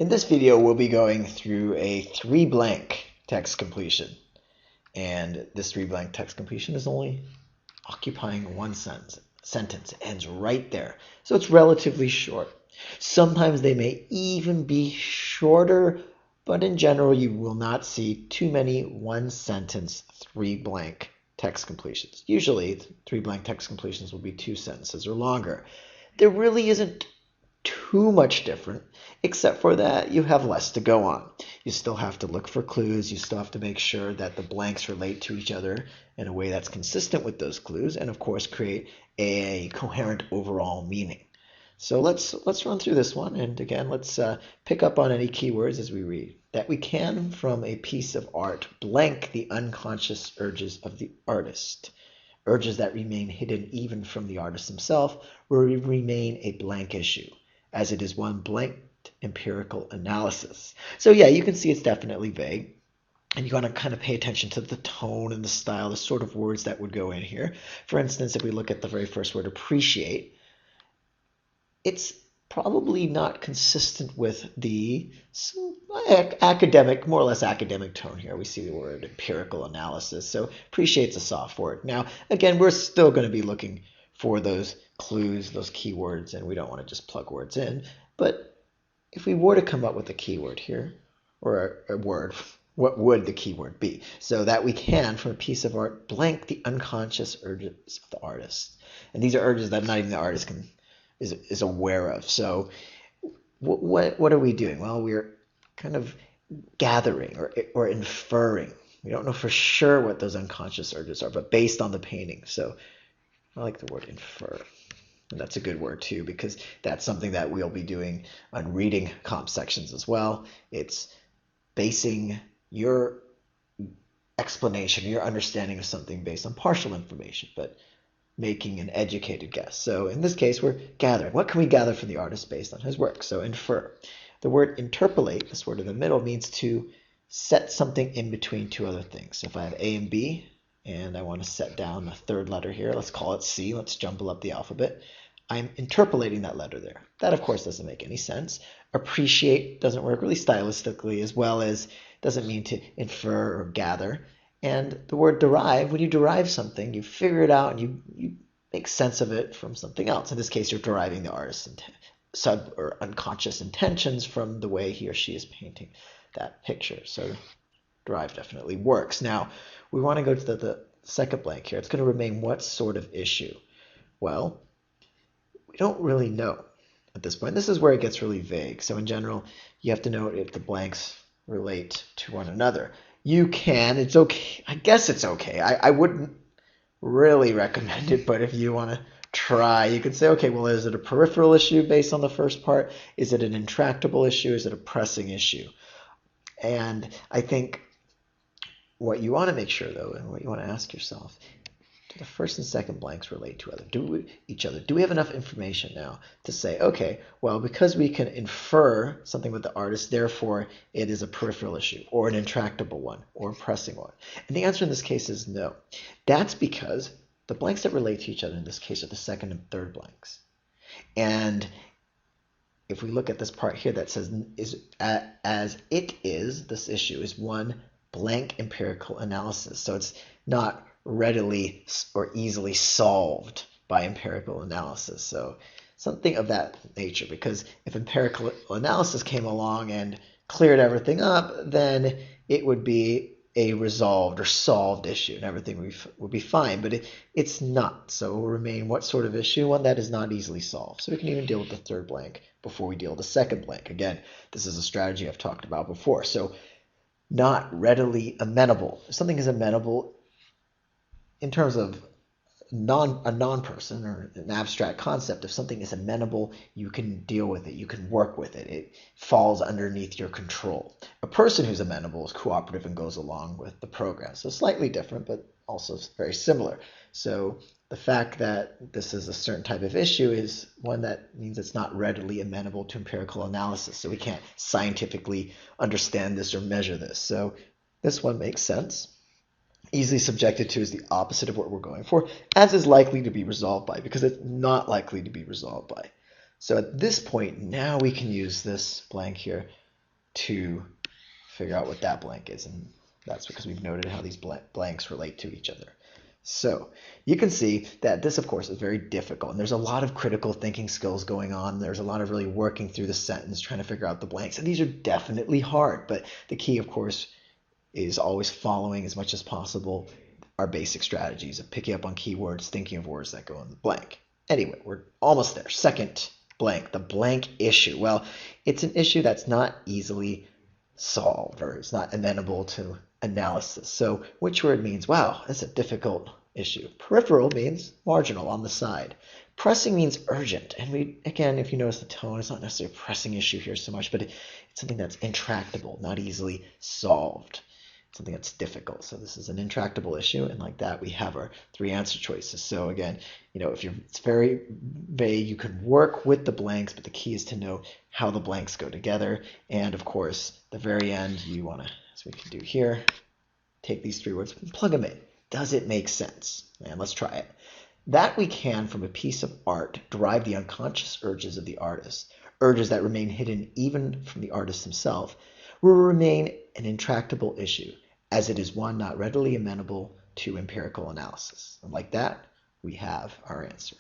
In this video, we'll be going through a three blank text completion. And this three blank text completion is only occupying one sentence. It ends right there. So it's relatively short. Sometimes they may even be shorter, but in general, you will not see too many one sentence, three blank text completions. Usually, three blank text completions will be two sentences or longer. There really isn't too much different, except for that you have less to go on. You still have to look for clues. You still have to make sure that the blanks relate to each other in a way that's consistent with those clues, and of course create a coherent overall meaning. So let's run through this one, and again, let's pick up on any keywords as we read. That we can, from a piece of art, blank the unconscious urges of the artist. Urges that remain hidden even from the artist himself will remain a blank issue, as it is one blank empirical analysis. So yeah, you can see it's definitely vague. And you want to kind of pay attention to the tone and the style, the sort of words that would go in here. For instance, if we look at the very first word, appreciate, it's probably not consistent with the academic, more or less academic tone here. We see the word empirical analysis. So appreciate's a soft word. Now, again, we're still going to be looking for those clues, those keywords, and we don't want to just plug words in. But if we were to come up with a keyword here, or a word, what would the keyword be? So that we can, from a piece of art, blank the unconscious urges of the artist. And these are urges that not even the artist is aware of. So what are we doing? Well, we're kind of gathering or inferring. We don't know for sure what those unconscious urges are, but based on the painting. So I like the word infer. And that's a good word too, because that's something that we'll be doing on reading comp sections as well. It's basing your explanation, your understanding of something based on partial information, but making an educated guess. So in this case, we're gathering. What can we gather from the artist based on his work? So infer. The word interpolate, this word in the middle, means to set something in between two other things. So if I have A and B, and I want to set down the third letter here, let's call it C. Let's jumble up the alphabet. I'm interpolating that letter there. That, of course, doesn't make any sense. Appreciate doesn't work really stylistically, as well as doesn't mean to infer or gather. And the word derive, when you derive something, you figure it out and you make sense of it from something else. In this case, you're deriving the artist's sub or unconscious intentions from the way he or she is painting that picture. So derive definitely works. Now, we want to go to the second blank here. It's going to remain what sort of issue? Well, we don't really know at this point. This is where it gets really vague. So in general, you have to know if the blanks relate to one another. You can, it's okay. I guess it's okay. I wouldn't really recommend it, but if you want to try, you could say, okay, well, is it a peripheral issue based on the first part? Is it an intractable issue? Is it a pressing issue? And I think what you want to make sure, though, and what you want to ask yourself, do the first and second blanks relate to each other? Do we have enough information now to say, okay, well, because we can infer something with the artist, therefore it is a peripheral issue, or an intractable one, or a pressing one? And the answer in this case is no. That's because the blanks that relate to each other in this case are the second and third blanks. And if we look at this part here that says, as it is, this issue is one blank empirical analysis. So it's not readily or easily solved by empirical analysis. So something of that nature, because if empirical analysis came along and cleared everything up, then it would be a resolved or solved issue and everything would be fine, but it's not. So it will remain what sort of issue? One that is not easily solved. So we can even deal with the third blank before we deal with the second blank. Again, this is a strategy I've talked about before. So not readily amenable. If something is amenable in terms of a non-person or an abstract concept, if something is amenable, you can deal with it, you can work with it, it falls underneath your control. A person who's amenable is cooperative and goes along with the program. So slightly different, but also very similar. So the fact that this is a certain type of issue is one that means it's not readily amenable to empirical analysis. So we can't scientifically understand this or measure this. So this one makes sense. Easily subjected to is the opposite of what we're going for, as is likely to be resolved by, because it's not likely to be resolved by. So at this point, now we can use this blank here to figure out what that blank is. And that's because we've noted how these blanks relate to each other. So you can see that this, of course, is very difficult. And there's a lot of critical thinking skills going on. There's a lot of really working through the sentence, trying to figure out the blanks. And these are definitely hard. But the key, of course, is always following as much as possible our basic strategies of picking up on keywords, thinking of words that go in the blank. Anyway, we're almost there. Second blank, the blank issue. Well, it's an issue that's not easily solved, or it's not amenable to analysis. So which word means, wow, that's a difficult issue. Peripheral means marginal, on the side. Pressing means urgent. And we, again, if you notice the tone, it's not necessarily a pressing issue here so much, but it's something that's intractable, not easily solved. Something that's difficult. So this is an intractable issue, and like that we have our three answer choices. So again, if it's very vague, you can work with the blanks, but the key is to know how the blanks go together. And of course, the very end, you want to, as we can do here, take these three words and plug them in. Does it make sense? And let's try it. That we can, from a piece of art, derive the unconscious urges of the artist, urges that remain hidden even from the artist himself, will remain an intractable issue, as it is one not readily amenable to empirical analysis. And like that, we have our answer.